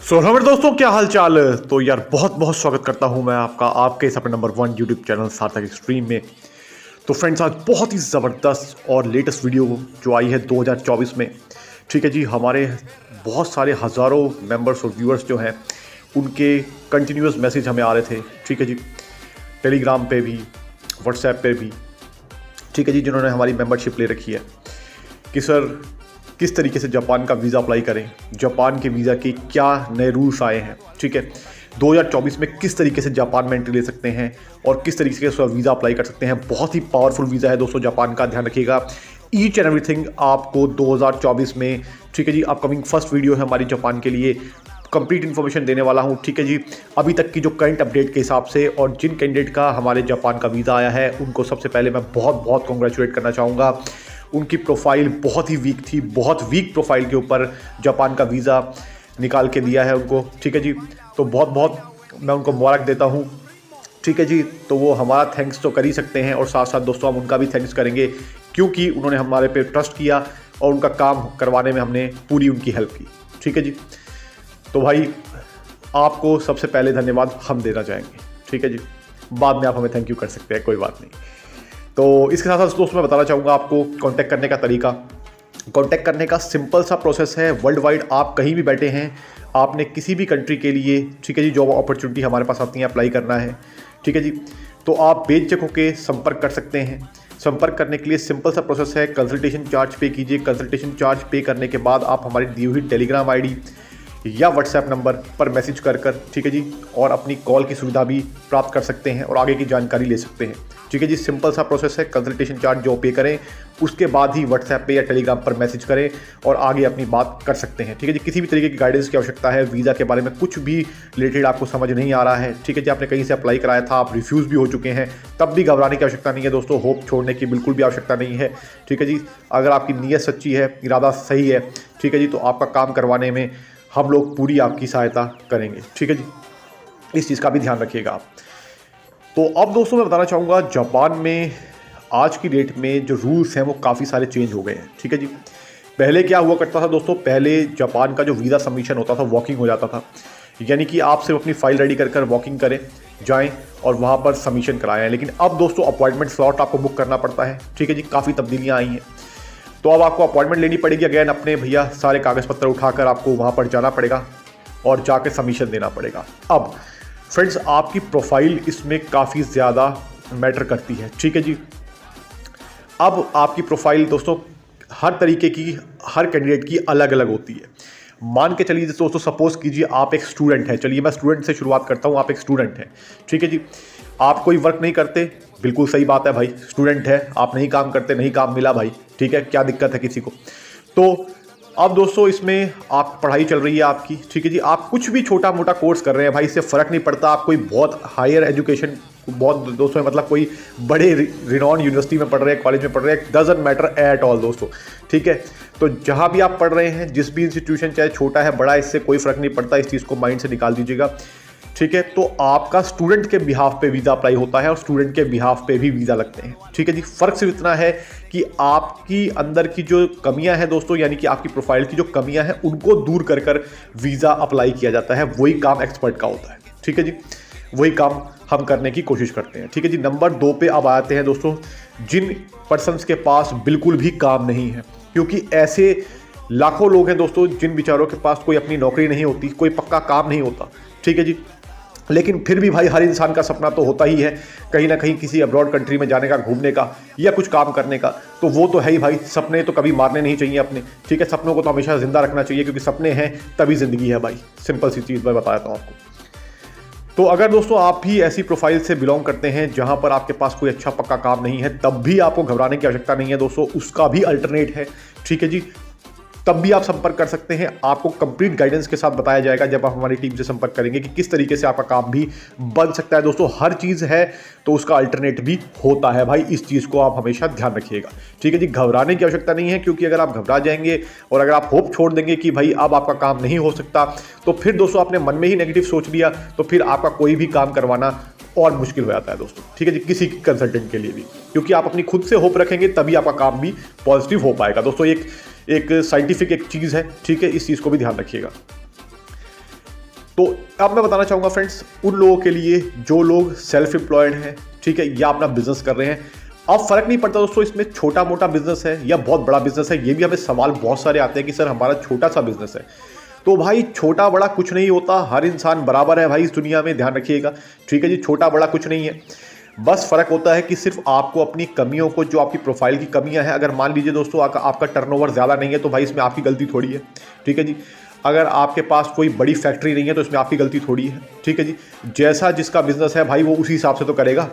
Hello मेरे दोस्तों, क्या हाल चाल। तो यार बहुत बहुत स्वागत करता हूं मैं आपका आपके इस अपने नंबर 1 यूट्यूब चैनल सार्थक एक्सट्रीम में। तो फ्रेंड्स, आज बहुत ही ज़बरदस्त और लेटेस्ट वीडियो जो आई है 2024 में। ठीक है जी, हमारे बहुत सारे हज़ारों मेंबर्स और व्यूअर्स जो हैं उनके कंटिन्यूस मैसेज हमें आ रहे थे। ठीक है जी, टेलीग्राम पे भी, व्हाट्सएप पे भी। ठीक है जी, जिन्होंने हमारी मेंबरशिप ले रखी है कि सर किस तरीके से जापान का वीज़ा अप्लाई करें, जापान के वीज़ा के क्या नए रूल्स आए हैं। ठीक है, 2024 में किस तरीके से जापान में एंट्री ले सकते हैं और किस तरीके से उसका वीज़ा अप्लाई कर सकते हैं। बहुत ही पावरफुल वीज़ा है दोस्तों जापान का, ध्यान रखिएगा। ईच एंड एवरीथिंग आपको 2024 में, ठीक है जी, अपकमिंग फर्स्ट वीडियो है हमारी जापान के लिए, कंप्लीट इन्फॉर्मेशन देने वाला हूं। ठीक है जी, अभी तक की जो करंट अपडेट के हिसाब से और जिन कैंडिडेट का हमारे जापान का वीज़ा आया है उनको सबसे पहले मैं बहुत बहुत कॉन्ग्रेचुलेट करना चाहूँगा। उनकी प्रोफाइल बहुत ही वीक थी, बहुत वीक प्रोफाइल के ऊपर जापान का वीज़ा निकाल के दिया है उनको। ठीक है जी, तो बहुत बहुत मैं उनको मुबारक देता हूँ। ठीक है जी, तो वो हमारा थैंक्स तो कर ही सकते हैं और साथ साथ दोस्तों हम उनका भी थैंक्स करेंगे क्योंकि उन्होंने हमारे पे ट्रस्ट किया और उनका काम करवाने में हमने पूरी उनकी हेल्प की। ठीक है जी, तो भाई आपको सबसे पहले धन्यवाद हम देना चाहेंगे। ठीक है जी, बाद में आप हमें थैंक यू कर सकते हैं, कोई बात नहीं। तो इसके साथ साथ दोस्तों मैं बताना चाहूँगा आपको कांटेक्ट करने का तरीका। कांटेक्ट करने का सिंपल सा प्रोसेस है। वर्ल्ड वाइड आप कहीं भी बैठे हैं, आपने किसी भी कंट्री के लिए, ठीक है जी, जॉब अपॉर्चुनिटी हमारे पास आती है, अप्लाई करना है। ठीक है जी, तो आप बेझिझक होकर संपर्क कर सकते हैं। संपर्क करने के लिए सिंपल सा प्रोसेस है, कंसल्टेशन चार्ज पे कीजिए। कंसल्टेशन चार्ज पे करने के बाद आप हमारी दी हुई टेलीग्राम आईडी या व्हाट्सएप नंबर पर मैसेज कर, ठीक है जी, और अपनी कॉल की सुविधा भी प्राप्त कर सकते हैं और आगे की जानकारी ले सकते हैं। ठीक है जी, सिंपल सा प्रोसेस है। कंसल्टेशन चार्ज जो पे करें उसके बाद ही व्हाट्सएप पे या टेलीग्राम पर मैसेज करें और आगे अपनी बात कर सकते हैं। ठीक है जी, किसी भी तरीके की गाइडेंस की आवश्यकता है, वीज़ा के बारे में कुछ भी रिलेटेड आपको समझ नहीं आ रहा है, ठीक है जी, आपने कहीं से अप्लाई कराया था, आप रिफ्यूज़ भी हो चुके हैं, तब भी घबराने की आवश्यकता नहीं है दोस्तों। होप छोड़ने की बिल्कुल भी आवश्यकता नहीं है। ठीक है जी, अगर आपकी नीयत सच्ची है, इरादा सही है, ठीक है जी, तो आपका काम करवाने में हम लोग पूरी आपकी सहायता करेंगे। ठीक है जी, इस चीज़ का भी ध्यान रखिएगा आप। तो अब दोस्तों मैं बताना चाहूँगा, जापान में आज की डेट में जो रूल्स हैं वो काफ़ी सारे चेंज हो गए हैं। ठीक है जी, पहले क्या हुआ करता था दोस्तों, पहले जापान का जो वीज़ा सबमिशन होता था वॉकिंग हो जाता था, यानी कि आप सिर्फ अपनी फ़ाइल रेडी कर वॉकिंग करें, जाएं और वहाँ पर सबमिशन कराएं। लेकिन अब दोस्तों अपॉइंटमेंट स्लॉट आपको बुक करना पड़ता है। ठीक है जी, काफ़ी तब्दीलियाँ आई हैं। तो अब आपको अपॉइंटमेंट लेनी पड़ेगी। अगेन अपने भैया सारे कागज़ पत्र उठाकर आपको वहाँ पर जाना पड़ेगा और जाकर सबमिशन देना पड़ेगा। अब फ्रेंड्स, आपकी प्रोफाइल इसमें काफ़ी ज़्यादा मैटर करती है। ठीक है जी, अब आपकी प्रोफाइल दोस्तों हर तरीके की, हर कैंडिडेट की अलग अलग होती है। मान के चलिए दोस्तों, सपोज कीजिए आप एक स्टूडेंट हैं। चलिए मैं स्टूडेंट से शुरुआत करता हूँ। आप एक स्टूडेंट हैं, ठीक है जी, आप कोई वर्क नहीं करते, बिल्कुल सही बात है भाई, स्टूडेंट है, आप नहीं काम करते, नहीं काम मिला भाई, ठीक है, क्या दिक्कत है किसी को। तो अब दोस्तों इसमें आप पढ़ाई चल रही है आपकी, ठीक है जी, आप कुछ भी छोटा मोटा कोर्स कर रहे हैं भाई, इससे फ़र्क नहीं पड़ता। आप कोई बहुत हायर एजुकेशन, बहुत दोस्तों मतलब कोई बड़े रिनॉन यूनिवर्सिटी में पढ़ रहे हैं, कॉलेज में पढ़ रहे हैं, डजंट मैटर एट ऑल दोस्तों। ठीक है, तो जहाँ भी आप पढ़ रहे हैं, जिस भी इंस्टीट्यूशन, चाहे छोटा है बड़ा, इससे कोई फ़र्क नहीं पड़ता। इस चीज़ को माइंड से निकाल दीजिएगा। ठीक है, तो आपका स्टूडेंट के बिहाफ पे वीज़ा अप्लाई होता है और स्टूडेंट के बिहाफ पे भी वीज़ा लगते हैं। ठीक है जी, फ़र्क सिर्फ इतना है कि आपकी अंदर की जो कमियां हैं दोस्तों, यानी कि आपकी प्रोफाइल की जो कमियां हैं उनको दूर कर वीज़ा अप्लाई किया जाता है। वही काम एक्सपर्ट का होता है। ठीक है जी, वही काम हम करने की कोशिश करते हैं। ठीक है जी, नंबर 2 पे अब आते हैं दोस्तों, जिन पर्सनस के पास बिल्कुल भी काम नहीं है, क्योंकि ऐसे लाखों लोग हैं दोस्तों जिन बेचारों के पास कोई अपनी नौकरी नहीं होती, कोई पक्का काम नहीं होता। ठीक है जी, लेकिन फिर भी भाई हर इंसान का सपना तो होता ही है कहीं ना कहीं किसी अब्रॉड कंट्री में जाने का, घूमने का या कुछ काम करने का। तो वो तो है ही भाई, सपने तो कभी मारने नहीं चाहिए अपने। ठीक है, सपनों को तो हमेशा जिंदा रखना चाहिए, क्योंकि सपने हैं तभी ज़िंदगी है भाई। सिंपल सी चीज़ मैं बताता हूँ आपको। तो अगर दोस्तों आप भी ऐसी प्रोफाइल से बिलोंग करते हैं जहां पर आपके पास कोई अच्छा पक्का काम नहीं है, तब भी आपको घबराने की आवश्यकता नहीं है दोस्तों, उसका भी अल्टरनेट है। ठीक है जी, तब भी आप संपर्क कर सकते हैं। आपको कंप्लीट गाइडेंस के साथ बताया जाएगा जब आप हमारी टीम से संपर्क करेंगे कि किस तरीके से आपका काम भी बन सकता है। दोस्तों हर चीज़ है तो उसका अल्टरनेट भी होता है भाई, इस चीज़ को आप हमेशा ध्यान रखिएगा। ठीक है जी, घबराने की आवश्यकता नहीं है, क्योंकि अगर आप घबरा जाएंगे और अगर आप होप छोड़ देंगे कि भाई अब आपका काम नहीं हो सकता, तो फिर दोस्तों आपने मन में ही नेगेटिव सोच लिया, तो फिर आपका कोई भी काम करवाना और मुश्किल हो जाता है दोस्तों। ठीक है जी, किसी कंसल्टेंट के लिए भी, क्योंकि आप अपनी खुद से होप रखेंगे तभी आपका काम भी पॉजिटिव हो पाएगा। दोस्तों एक साइंटिफिक एक चीज़ है। ठीक है, इस चीज़ को भी ध्यान रखिएगा। तो अब मैं बताना चाहूँगा फ्रेंड्स उन लोगों के लिए जो लोग सेल्फ एम्प्लॉयड हैं, ठीक है, या अपना बिजनेस कर रहे हैं। अब फर्क नहीं पड़ता दोस्तों इसमें छोटा मोटा बिजनेस है या बहुत बड़ा बिजनेस है। ये भी हमें सवाल बहुत सारे आते हैं कि सर हमारा छोटा सा बिजनेस है। तो भाई छोटा बड़ा कुछ नहीं होता, हर इंसान बराबर है भाई इस दुनिया में, ध्यान रखिएगा, ठीक है जी। छोटा बड़ा कुछ नहीं है, बस फर्क होता है कि सिर्फ आपको अपनी कमियों को, जो आपकी प्रोफाइल की कमियां हैं, अगर मान लीजिए दोस्तों आपका टर्नओवर ज़्यादा नहीं है तो भाई इसमें आपकी गलती थोड़ी है, ठीक है जी। अगर आपके पास कोई बड़ी फैक्ट्री नहीं है तो इसमें आपकी गलती थोड़ी है, ठीक है जी। जैसा जिसका बिजनेस है भाई वो उसी हिसाब से तो करेगा,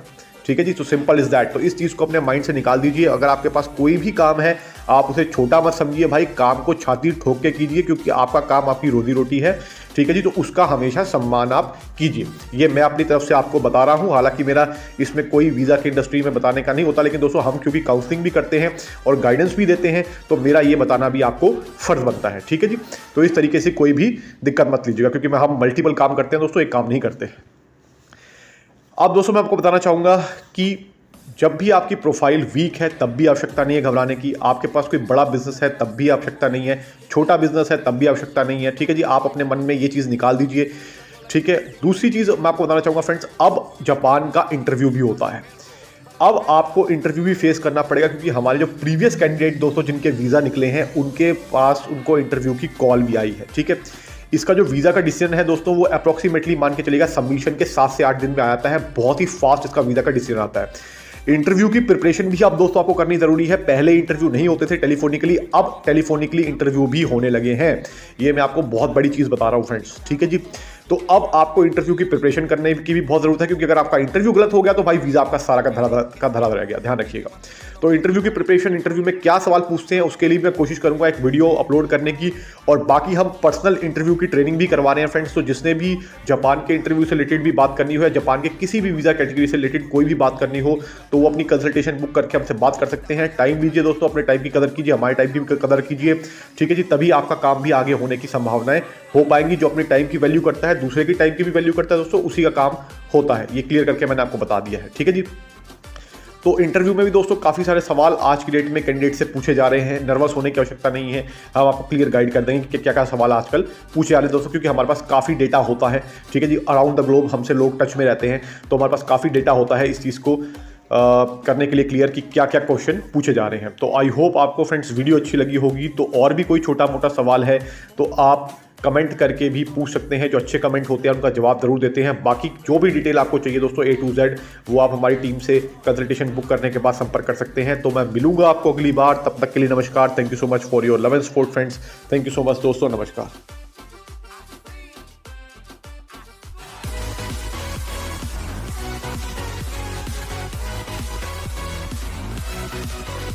ठीक है जी। तो सिंपल इज दैट। तो इस चीज़ को अपने माइंड से निकाल दीजिए। अगर आपके पास कोई भी काम है आप उसे छोटा मत समझिए भाई, काम को छाती ठोक के कीजिए, क्योंकि आपका काम आपकी रोजी रोटी है, ठीक है जी। तो उसका हमेशा सम्मान आप कीजिए। ये मैं अपनी तरफ से आपको बता रहा हूँ, हालांकि मेरा इसमें कोई वीज़ा की इंडस्ट्री में बताने का नहीं होता, लेकिन दोस्तों हम क्योंकि काउंसलिंग भी करते हैं और गाइडेंस भी देते हैं तो मेरा ये बताना भी आपको फर्ज बनता है, ठीक है जी। तो इस तरीके से कोई भी दिक्कत मत लीजिएगा, क्योंकि हम मल्टीपल काम करते हैं दोस्तों, एक काम नहीं करते। अब दोस्तों मैं आपको बताना चाहूँगा कि जब भी आपकी प्रोफाइल वीक है तब भी आवश्यकता नहीं है घबराने की। आपके पास कोई बड़ा बिजनेस है तब भी आवश्यकता नहीं है, छोटा बिजनेस है तब भी आवश्यकता नहीं है, ठीक है जी। आप अपने मन में ये चीज़ निकाल दीजिए, ठीक है। दूसरी चीज़ मैं आपको बताना चाहूँगा फ्रेंड्स, अब जापान का इंटरव्यू भी होता है। अब आपको इंटरव्यू भी फेस करना पड़ेगा, क्योंकि हमारे जो प्रीवियस कैंडिडेट दोस्तों जिनके वीज़ा निकले हैं उनके पास उनको इंटरव्यू की कॉल भी आई है, ठीक है। इसका जो वीज़ा का डिसीजन है दोस्तों वो अप्रॉक्सीमेटली मान के चलेगा सबमिशन के 7 से 8 दिन में आ जाता है। बहुत ही फास्ट इसका वीज़ा का डिसीजन आता है। इंटरव्यू की प्रिपरेशन भी अब दोस्तों आपको करनी जरूरी है। पहले इंटरव्यू नहीं होते थे टेलीफोनिकली, अब टेलीफोनिकली इंटरव्यू भी होने लगे हैं। ये मैं आपको बहुत बड़ी चीज़ बता रहा हूँ फ्रेंड्स, ठीक है जी। तो अब आपको इंटरव्यू की प्रिपरेशन करने की भी बहुत ज़रूरत है, क्योंकि अगर आपका इंटरव्यू गलत हो गया तो भाई वीज़ा आपका सारा का धरा रह गया, ध्यान रखिएगा। तो इंटरव्यू की प्रिपरेशन, इंटरव्यू में क्या सवाल पूछते हैं उसके लिए मैं कोशिश करूंगा एक वीडियो अपलोड करने की, और बाकी हम पर्सनल इंटरव्यू की ट्रेनिंग भी करवा रहे हैं फ्रेंड्स। तो जिसने भी जापान के इंटरव्यू से रिलेटेड भी बात करनी हो या जापान के किसी भी वीज़ा कैटेगरी से रिलेटेड कोई भी बात करनी हो तो वो अपनी कंसल्टेशन बुक करके हमसे बात कर सकते हैं। टाइम लीजिए दोस्तों, अपने टाइम की कदर कीजिए, हमारे टाइम की भी कदर कीजिए, ठीक है जी। तभी आपका काम भी आगे होने की संभावनाएं हो पाएंगी। जो अपने टाइम की वैल्यू करता है दूसरे की टाइम की भी वैल्यू करता है दोस्तों, उसी का काम होता है। ये क्लियर करके मैंने आपको बता दिया है, ठीक है जी। तो इंटरव्यू में भी दोस्तों काफ़ी सारे सवाल आज की डेट में कैंडिडेट से पूछे जा रहे हैं। नर्वस होने की आवश्यकता नहीं है, हम आपको क्लियर गाइड कर देंगे कि क्या क्या सवाल आजकल पूछे जा रहे हैं दोस्तों, क्योंकि हमारे पास काफ़ी डेटा होता है, ठीक है जी। अराउंड द ग्लोब हमसे लोग टच में रहते हैं, तो हमारे पास काफ़ी डेटा होता है इस चीज़ को करने के लिए क्लियर कि क्या क्या क्वेश्चन पूछे जा रहे हैं। तो आई होप आपको फ्रेंड्स वीडियो अच्छी लगी होगी। तो और भी कोई छोटा मोटा सवाल है तो आप कमेंट करके भी पूछ सकते हैं, जो अच्छे कमेंट होते हैं उनका जवाब जरूर देते हैं। बाकी जो भी डिटेल आपको चाहिए दोस्तों A to Z वो आप हमारी टीम से कंसल्टेशन बुक करने के बाद संपर्क कर सकते हैं। तो मैं मिलूंगा आपको अगली बार, तब तक के लिए नमस्कार। Thank you so much for your love and support friends. Thank you so much दोस्तों, नमस्कार।